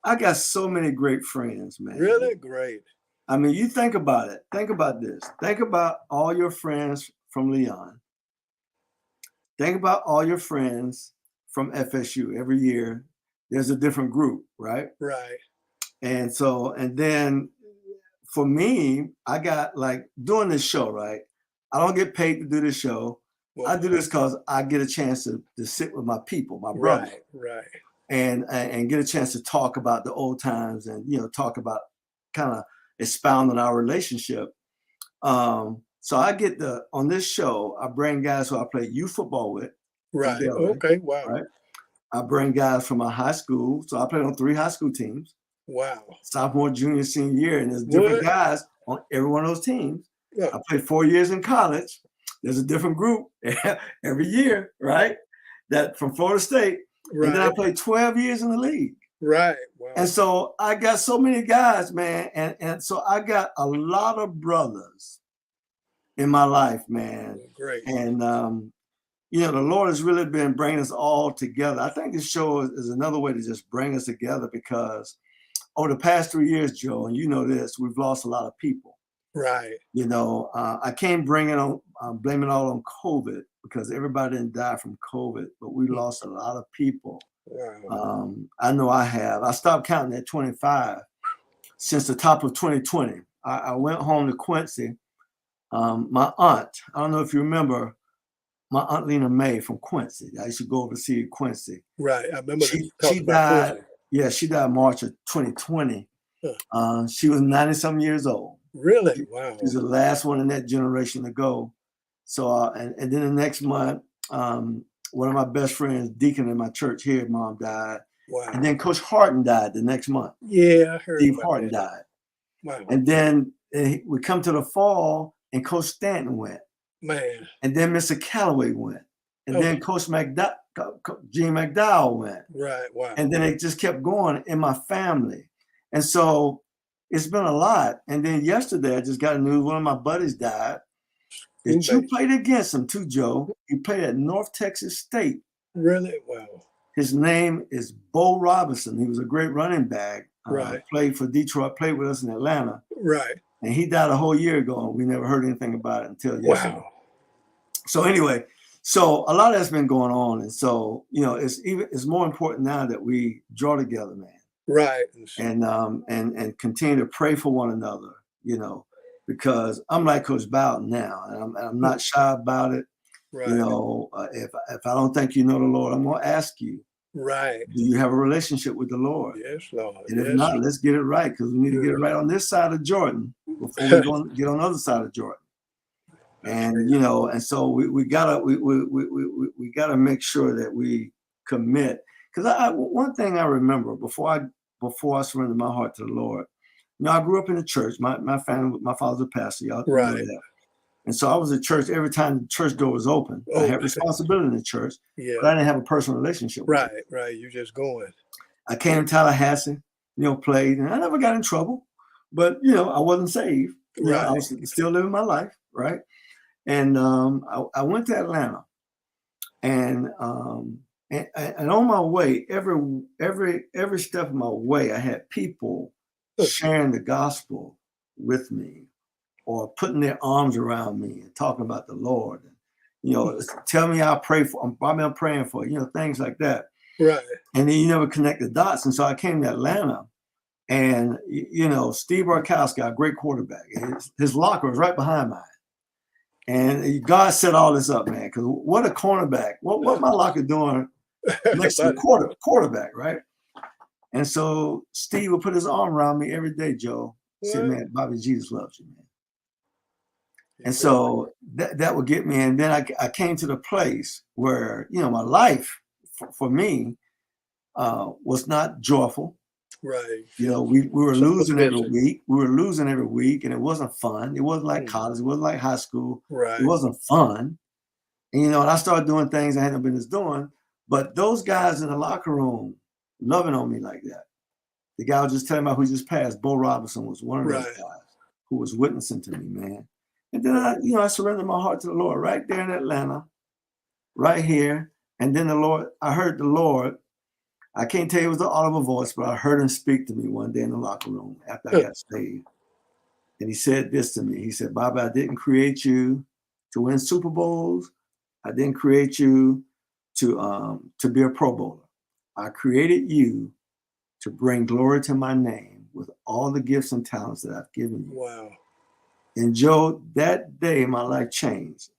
I got so many great friends, man. Really great. I mean, you think about it. Think about this. Think about all your friends from Leon. Think about all your friends from FSU. Every year, there's a different group, right? Right. And so, and then for me, I got like doing this show, right? I don't get paid to do this show. Well, I do this because I get a chance to sit with my people, my brothers, right, right. and get a chance to talk about the old times and you know talk about kind of expound on our relationship. So I get on this show, I bring guys who I play youth football with from Right. Delray, Okay. Wow. right? I bring guys from my high school, so I played on 3 high school teams. Wow. Sophomore, junior, senior year, and there's different What? guys on every one of those teams. Yeah. I played 4 years in college. There's a different group every year, right? That from Florida State. And then I Right. played 12 years in the league. Right. Wow. And so I got so many guys, man. And so I got a lot of brothers in my life, man. Great. And, you know, the Lord has really been bringing us all together. I think this show is another way to just bring us together because over the past 3 years, Joe, and you know this, we've lost a lot of people. Right. You know, I can't bring it on, blame it all on COVID because everybody didn't die from COVID, but we lost a lot of people. Wow. I know I have. I stopped counting at 25 since the top of 2020. I went home to Quincy. My aunt, I don't know if you remember, my aunt Lena May from Quincy. I used to go over to see Quincy. Right. I remember She died. Yeah, she died March of 2020. Huh. She was 90-some years old. Really? Wow. She's the last one in that generation to go. So, and then the next month, one of my best friends, deacon in my church here, mom died. Wow. And then Coach Harden died the next month. Yeah, I heard Steve about Harden that. died. Wow. And then we come to the fall, and Coach Stanton went. Man. And then Mr. Callaway went. And then Coach Gene McDowell went. Right. Wow. And then it just kept going in my family. And so it's been a lot. And then yesterday, I just got news one of my buddies died. That you played against him too, Joe. He played at North Texas State. Really? Wow. His name is Bo Robinson. He was a great running back. Right. Played for Detroit, played with us in Atlanta. Right. And he died a whole year ago, and we never heard anything about it until yesterday. Wow. So anyway, so a lot that's been going on. And so, you know, it's more important now that we draw together, man. Right. And continue to pray for one another, you know, because I'm like Coach Bowden now, and I'm not shy about it. Right. You know, if I don't think you know the Lord, I'm going to ask you. Right. Do you have a relationship with the Lord? Yes, Lord. And if not, let's get it right because we need to get it right on this side of Jordan before we get on the other side of Jordan. And you know, and so we gotta make sure that we commit. Because one thing I remember before I surrendered my heart to the Lord, you know, I grew up in the church. My family, my father's a pastor, y'all know that. And so I was at church every time the church door was open. I had responsibility in the church, but I didn't have a personal relationship with it. Right. You just going. I came to Tallahassee, you know, played, and I never got in trouble, but you know, I wasn't saved. You know, I was still living my life, right? And I went to Atlanta, and on my way, every step of my way, I had people sharing the gospel with me, or putting their arms around me and talking about the Lord. And, you know, tell me I'm praying for, you know, things like that. Right. And then you never connect the dots. And so I came to Atlanta, and you know, Steve Barkowski, a great quarterback, his locker was right behind mine. And God set all this up, man, because what a cornerback. What my locker doing next to the quarterback, right? And so Steve would put his arm around me every day, Joe. He said, What? man, Bobby, Jesus loves you, man. He And said, so that would get me. And then I came to the place where, you know, my life for me was not joyful. right. You know, we were Something was losing every missing. week. We were losing every week, and it wasn't fun. It wasn't like college. It wasn't like high school. It Right. wasn't fun. And, you know, and I started doing things I hadn't been doing. But those guys in the locker room loving on me like that. The guy I was just telling about who just passed, Bo Robinson, was one of those Right. guys who was witnessing to me, man. And then I surrendered my heart to the Lord right there in Atlanta, right here. And then I heard the Lord. I can't tell you it was the audible voice, but I heard him speak to me one day in the locker room after I got saved. And he said this to me. He said, Bobby, I didn't create you to win Super Bowls. I didn't create you to be a Pro Bowler. I created you to bring glory to my name with all the gifts and talents that I've given you. Wow. And Joe, that day my life changed,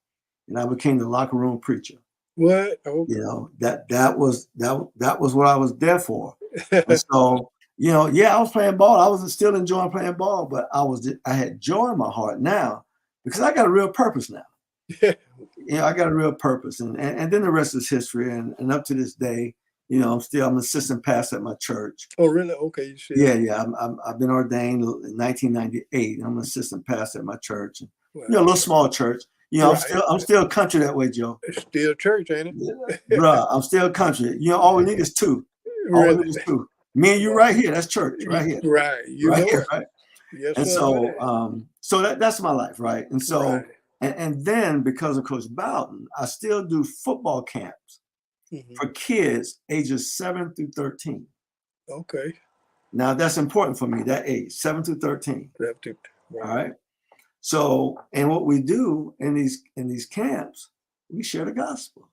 and I became the locker room preacher. What? Okay. You know, that was what I was there for. And so, you know, yeah, I was playing ball. I was still enjoying playing ball, but I had joy in my heart now because I got a real purpose now. You know, I got a real purpose, and then the rest is history. And up to this day, you know, I'm an assistant pastor at my church. Oh, really? Okay. Yeah. I've been ordained in 1998, and I'm an assistant pastor at my church. And, Wow. you know, a little small church. You know, Right. I'm still country that way, Joe. It's still church, ain't it? Yeah, bruh, I'm still country. You know, all we need is two. All we Really? need is two. Me and you right here. That's church right here. Right. You Right know here, it. right? Yes, And sir. so that's my life, right? And so Right. and then because of Coach Bowden, I still do football camps for kids ages 7 through 13. Okay. Now that's important for me, that age, 7 through 13. Right. All right. So, and what we do in these camps, we share the gospel.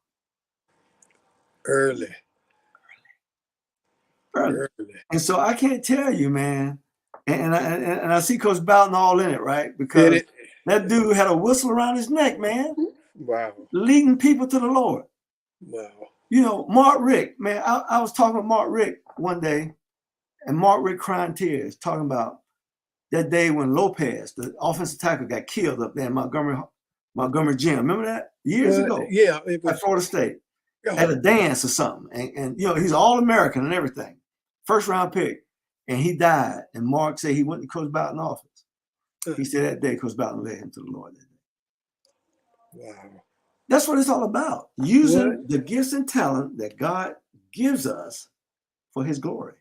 Early. And so I can't tell you, man. And I see Coach Bowden all in it, right? Because that dude had a whistle around his neck, man. Wow. Leading people to the Lord. Wow. You know, Mark Rick, man, I was talking with Mark Rick one day, and Mark Rick crying tears, talking about that day when Lopez, the offensive tackle, got killed up there in Montgomery Gym. Remember that? Years ago. Yeah. It was at Florida State. At a dance or something. And you know, he's All-American and everything. First round pick. And he died. And Mark said he went to Coach Bowden's office. He said that day Coach Bowden led him to the Lord. Wow. That's what it's all about. Using the gifts and talent that God gives us for his glory.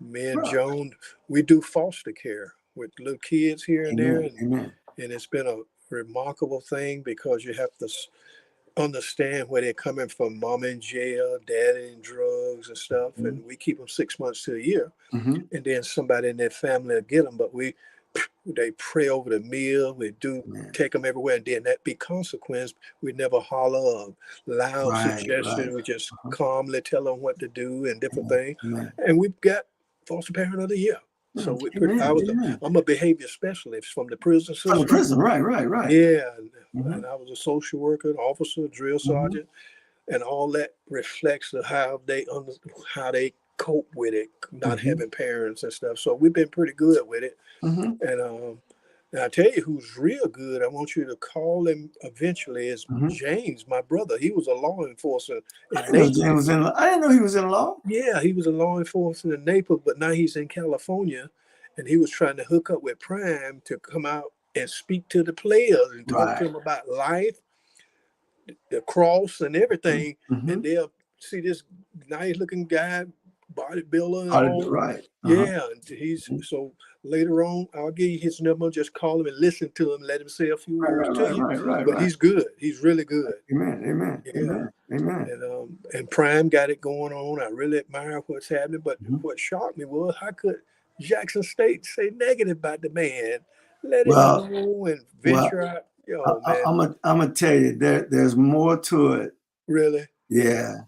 Me and Joan, we do foster care with little kids here and there. Amen. And it's been a remarkable thing because you have to understand where they're coming from. Mom in jail, dad in drugs and stuff. And we keep them 6 months to a year. And then somebody in their family will get them. But they pray over the meal. We do take them everywhere. And then that be consequence. We never holler or loud suggestion. We just calmly tell them what to do and different things. And we've got foster parent of the year. So I'm a behavior specialist from the prison system. From the prison, right. Yeah. And I was a social worker, an officer, drill sergeant. And all that reflects of how they cope with it, not having parents and stuff. So we've been pretty good with it. And I tell you who's real good, I want you to call him eventually, is James, my brother. He was a law enforcer in Naples. I didn't know he was in law. Yeah, he was a law enforcer in Naples, but now he's in California. And he was trying to hook up with Prime to come out and speak to the players and talk to them about life, the cross and everything. And they'll see this nice looking guy, bodybuilder and all. Yeah, and so later on I'll give you his number. Just call him and listen to him. Let him say a few words to you. But he's good. He's really good. Amen. And Prime got it going on. I really admire what's happening. But what shocked me was how could Jackson State say negative about the man? Let him go and venture out. I'm gonna tell you, there's more to it. Really? Yeah,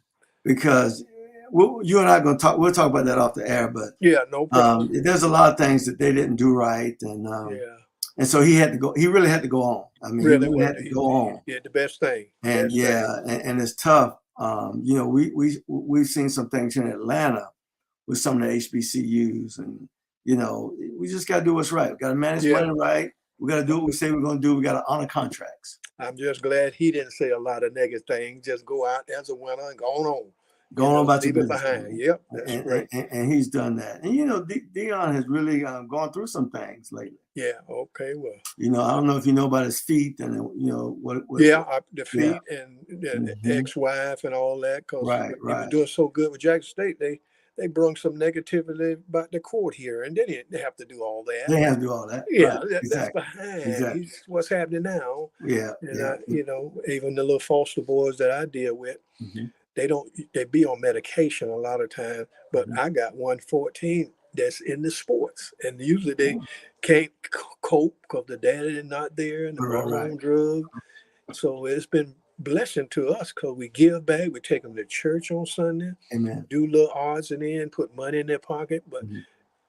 because you and I are gonna talk. We'll talk about that off the air, but no problem. There's a lot of things that they didn't do right, and so he had to go. He really had to go on. I mean, he really had to go on. Yeah, the best thing. And and it's tough. You know, we've seen some things in Atlanta with some of the HBCUs, and we just got to do what's right. We got to manage money right. We got to do what we say we're going to do. We got to honor contracts. I'm just glad he didn't say a lot of negative things. Just go out as a winner and go on. Go on about your leave it business. behind. Yep, that's right. And he's done that. And Dion has really gone through some things lately. Yeah. Okay. Well. I don't know if you know about his feet and what the feet and the ex-wife and all that. Because he was doing so good with Jackson State, they brought some negativity about the court here, and they didn't have to do all that. They have to do all that. Yeah, that's behind. Exactly. What's happening now. Yeah. And even the little foster boys that I deal with, they be on medication a lot of times. But I got 114 that's in the sports, and usually they can't cope because the daddy is not there and they're on drugs. So it's been blessing to us because we give back. We take them to church on Sunday. Amen. Do little odds and ends, put money in their pocket. But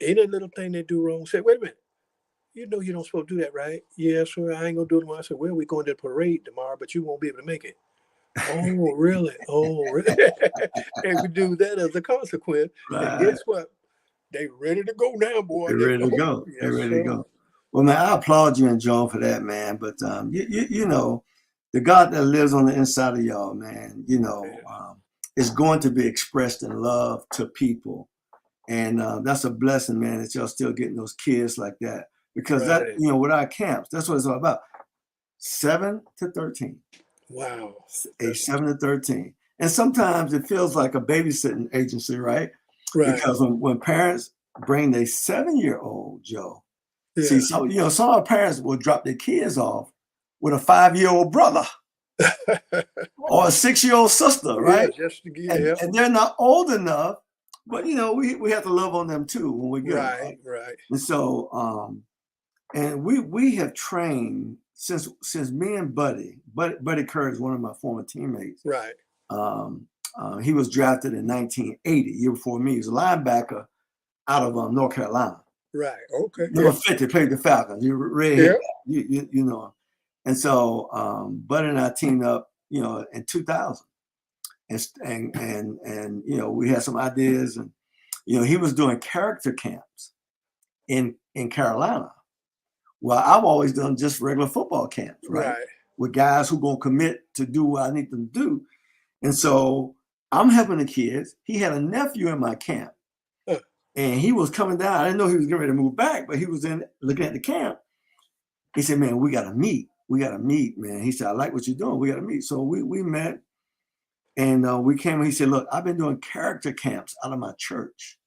any little thing they do wrong, say, wait a minute, you know you don't supposed to do that, right? Yeah, sir, I ain't gonna do it tomorrow. I said, well, we're going to the parade tomorrow, but you won't be able to make it. Oh, really? Oh, really? And we do that as a consequence. And guess what? They ready to go now, boy. They're ready to go. Yes, they're ready to go. Well, man, I applaud you and John for that, man. But the God that lives on the inside of y'all, man, is going to be expressed in love to people. And that's a blessing, man, that y'all still getting those kids like that. Because that, with our camps, that's what it's all about. 7 to 13. Wow. Age 7 to 13. And sometimes it feels like a babysitting agency, right? Right. Because when parents bring their 7-year-old, Joe, see, some of our parents will drop their kids off with a 5-year-old brother or a 6-year-old sister, right? And they're not old enough, but we have to love on them too when we get them. Right. And so, and we have trained since me and Buddy Curry is one of my former teammates. Right. He was drafted in 1980, year before me. He was a linebacker out of North Carolina. Right. Okay. Number 50, played the Falcons. You redhead, you know him. And so Bud and I teamed up, in 2000, and we had some ideas, and he was doing character camps in Carolina. Well, I've always done just regular football camps, right? With guys who gonna commit to do what I need them to do. And so I'm helping the kids. He had a nephew in my camp. And he was coming down. I didn't know he was getting ready to move back, but he was in looking at the camp. He said, man, we got to meet. We got to meet, man. He said, I like what you're doing. We got to meet. So we met, and we came, and he said, look, I've been doing character camps out of my church.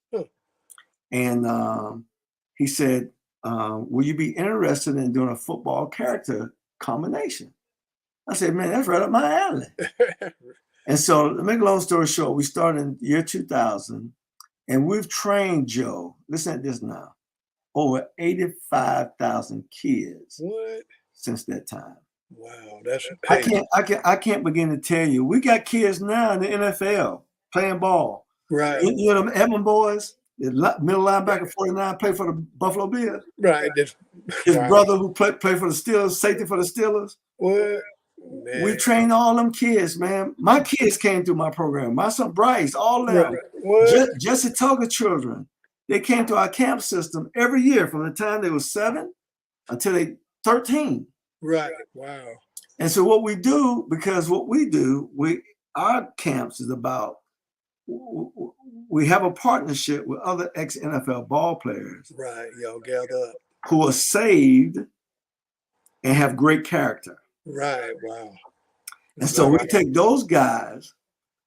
And he said, will you be interested in doing a football character combination? I said, man, that's right up my alley. And so to make a long story short, we started in year 2000. And we've trained, Joe, listen to this now, over 85,000 kids since that time. Wow, that's I can't begin to tell you. We got kids now in the NFL playing ball. Right. You know them Edmond boys, the middle linebacker 49, play for the Buffalo Bills. Right. His brother who played for the Steelers, safety for the Steelers. What? Man. We trained all them kids, man. My kids came through my program. My son Bryce, all them. Jesse Tugger children. They came to our camp system every year from the time they were 7 until they 13. Right. Wow. And so what we do, because what we do, our camps is about, we have a partnership with other ex-NFL ball players. Right. Y'all gather up. Who are saved and have great character. Right. Wow. And so we take those guys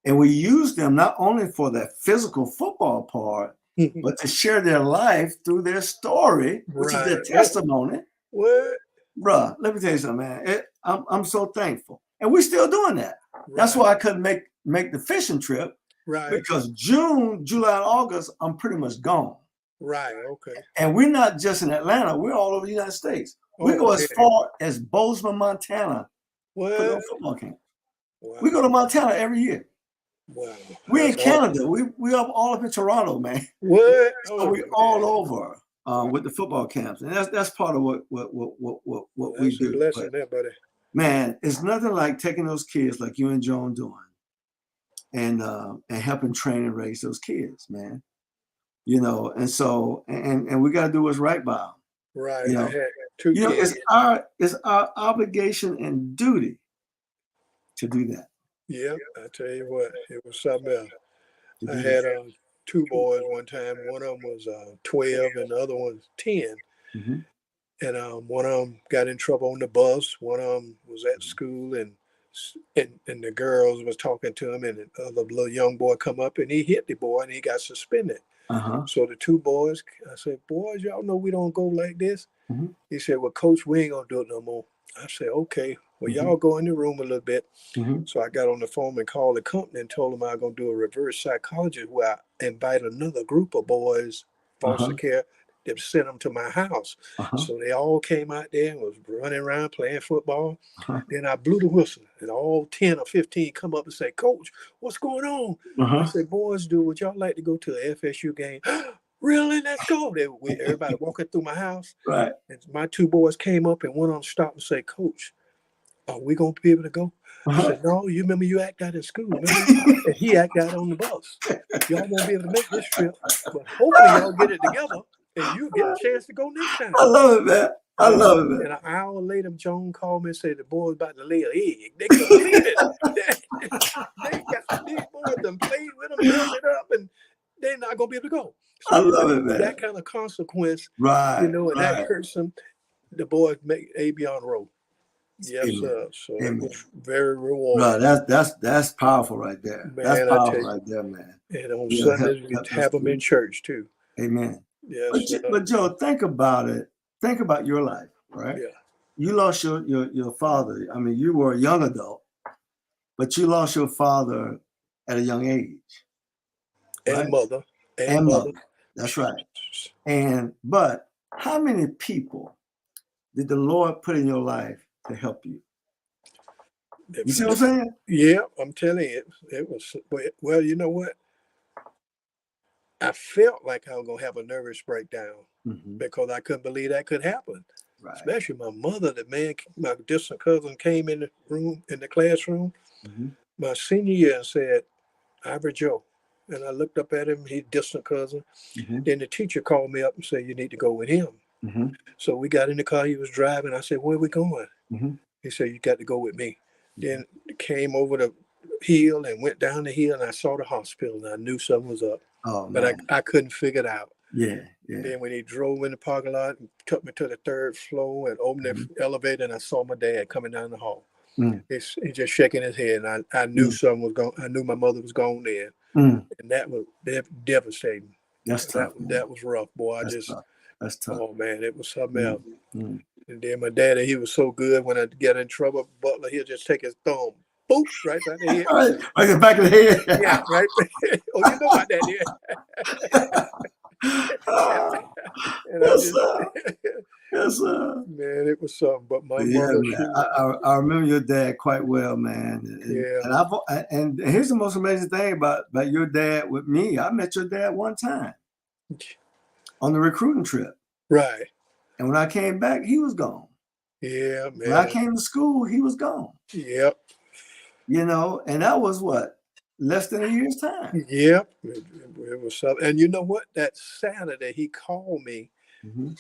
and we use them not only for that physical football part, but to share their life through their story, which is their testimony. What? Bruh, let me tell you something, man. I'm so thankful. And we're still doing that. Right. That's why I couldn't make the fishing trip. Right. Because June, July, and August, I'm pretty much gone. Right. Okay. And we're not just in Atlanta. We're all over the United States. We go as far as Bozeman, Montana for the football camp. Wow. We go to Montana every year. Wow. We're in Canada. We all up in Toronto, man. What? So we're all over with the football camps. And that's part of what we do. Blessing there, buddy. Man, it's nothing like taking those kids like you and Joan doing and helping train and raise those kids, man. you know, and so, and we got to do what's right by them, Right. you I know. had two You know, kids. it's our obligation and duty to do that, Yeah, I tell you what, it was something else. to I do had that. two boys one time. One of them was 12 and the other one was 10. Mm-hmm. And one of them got in trouble on the bus. One of them was at school, and the girls was talking to him, and the other little young boy come up and he hit the boy and he got suspended. Uh-huh. So the two boys, I said, boys, y'all know we don't go like this. Mm-hmm. He said, well, coach, we ain't gonna do it no more. I said, okay, well, Mm-hmm. y'all go in the room a little bit. Mm-hmm. So I got on the phone and called the company and told them I was going to do a reverse psychology where I invite another group of boys, foster Uh-huh. care, to send them to my house. Uh-huh. So they all came out there and was running around playing football. Uh-huh. Then I blew the whistle and all 10 or 15 come up and say, Coach, what's going on? I Uh-huh. said, boys, would y'all like to go to an FSU game? Really? Let's go. Everybody walking through my house. Right. And my two boys came up and one of them stopped and said, Coach, are we gonna be able to go? I Uh-huh. said, no, you remember you act out in school, remember? And he act out on the bus. Y'all won't be able to make this trip, but hopefully y'all get it together and you get a chance to go next time. I love it, man. I Man, love it, man. and an hour later, Joan called me and said the boys about to lay an egg. They couldn't believe it. These boys done played with them, built it up, and they're not gonna be able to go. So I love it, man. that kind of consequence, Right. and that Right. hurts them. The boys make AB on the road. Yes, Amen. sir. So it Amen. was very Right. rewarding. That's powerful right there. That's Man, I tell powerful you. right there, man. And on You know, Sundays, we help us have them in through. church too. Amen. Yes, sir. But Joe, think about it. Think about your life, right? Yeah. You lost your father. I mean, you were a young adult, but you lost your father at a young age, right? And mother. And mother. That's right. But how many people did the Lord put in your life to help you? You see what I'm saying? Yeah, I'm telling you, it was, well, you know what? I felt like I was going to have a nervous breakdown Mm-hmm. because I couldn't believe that could happen. Right. Especially my mother, my distant cousin came in the classroom, Mm-hmm. my senior year and said, Ivory Joe. And I looked up at him, he's distant cousin. Mm-hmm. Then the teacher called me up and said, you need to go with him. Mm-hmm. So we got in the car, he was driving. I said, where are we going? Mm-hmm. He said, you got to go with me. Then came over the hill and went down the hill and I saw the hospital and I knew something was up. Oh, but man. I couldn't figure it out. Yeah. Then when he drove in the parking lot and took me to the third floor and opened the elevator and I saw my dad coming down the hall. He's just shaking his head and I knew something was going. I knew my mother was gone there. And that was devastating. That's tough. That was rough, boy. That's tough. Oh man, it was something else. And then my daddy, he was so good when I get in trouble, Butler, he'll just take his thumb, boop, right by the head. Right in the back of the head. Yeah, right. Oh, you know about that, yeah. And I just, yes, sir. man, it was something. But my Yeah, mother, man. I remember your dad quite well, man. And here's the most amazing thing about your dad with me. I met your dad one time on the recruiting trip. Right. And when I came back, he was gone. Yeah, man. When I came to school, he was gone. Yep. You know, and that was what? Less than a year's time. Yep. It was something. And you know what? That Saturday, he called me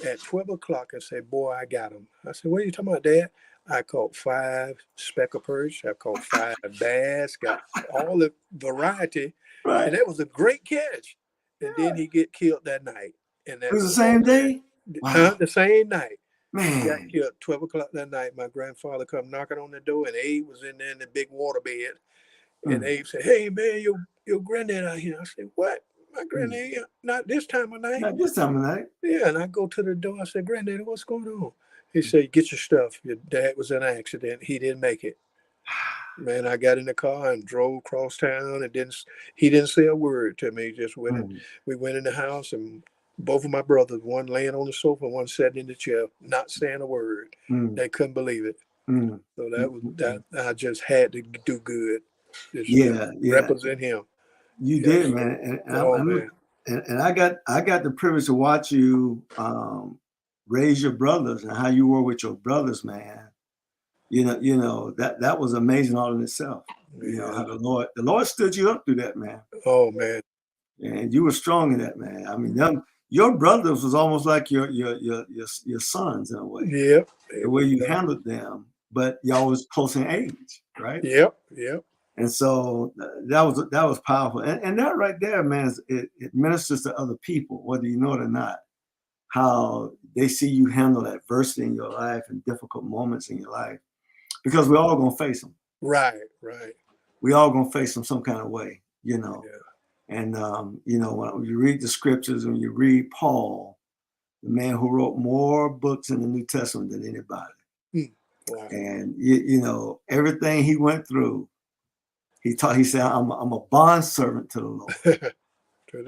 at 12 o'clock and said, boy, I got him. I said, what are you talking about, Dad? I caught 5 speckled perch. I caught 5 bass, got all the variety. Right. And that was a great catch. And then he get killed that night. And that it was the same day? Wow. The same night. Man. He got killed 12 o'clock that night. My grandfather come knocking on the door, and Abe was in there in the big water bed. And Abe said, hey, man, your granddad out here. I said, what? My granddad here? Not this time of night. Not this time of night. Yeah, and I go to the door. I said, granddad, what's going on? He said, get your stuff. Your dad was in an accident. He didn't make it. Man, I got in the car and drove across town, and he didn't say a word to me. Just went we went in the house, and both of my brothers, one laying on the sofa, one sitting in the chair, not saying a word. They couldn't believe it. So that was that. I just had to do good. Just represent him. You did, man. And I got the privilege to watch you raise your brothers and how you were with your brothers, man. You know that was amazing all in itself. You know how the Lord stood you up through that, man. Oh man, And you were strong in that, man. I mean, your brothers was almost like your sons in a way. Yep. The way you handled them, but y'all was close in age, right? Yep. Yep. And so that was powerful. And that right there, man, it ministers to other people, whether you know it or not, how they see you handle adversity in your life and difficult moments in your life, because we're all gonna face them. Right. Right. We all gonna face them some kind of way, you know. Yeah. And you know, when you read the scriptures, when you read Paul, the man who wrote more books in the New Testament than anybody, Wow. and you know everything he went through, he said, "I'm a bond servant to the Lord,"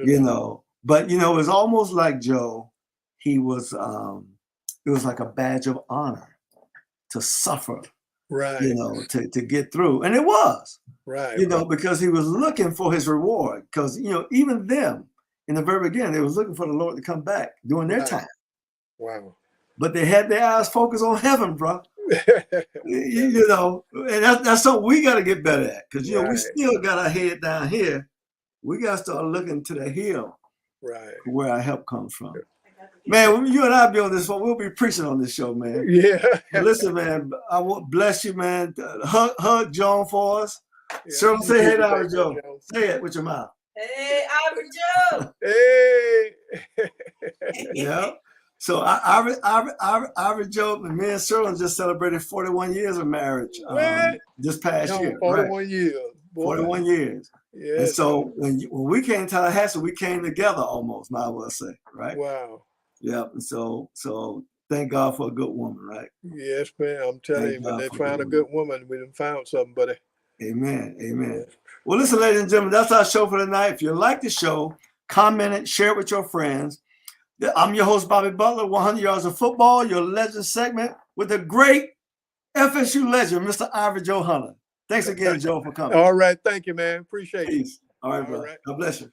you know. But you know, it was almost like Joe. He was, it was like a badge of honor to suffer, right? You know, to get through, and it was. Right. You know, because he was looking for his reward. Because, you know, even them in the very beginning, they was looking for the Lord to come back during their time. Wow. But they had their eyes focused on heaven, bro. You know, and that's something we got to get better at. Because, you know, we still got our head down here. We got to start looking to the hill, right, where our help comes from. Man, when you and I be on this one, we'll be preaching on this show, man. Yeah. Listen, man, I want bless you, man. Hug John for us. Yeah, Cheryl, say hey to Ivory Joe. Say it with your mouth. Hey, Ivory Joe. Hey. Yeah. So Ivory Joe and me and Cheryl just celebrated 41 years of marriage this past year. 41 right? years. Boy. 41 years. Yeah. And so when we came to Tallahassee, we came together almost, might I well say, right? Wow. Yeah. And so thank God for a good woman, right? Yes, man. I'm telling you, when they found a good woman, we done found something, buddy. Amen. Amen. Well, listen, ladies and gentlemen, that's our show for tonight. If you like the show, comment it, share it with your friends. I'm your host, Bobby Butler, 100 Yards of Football, your legend segment with the great FSU legend, Mr. Ivory Joe Hunter. Thanks again, Joe, for coming. All right. Thank you, man. Appreciate it. Peace. All right, bro. God bless you.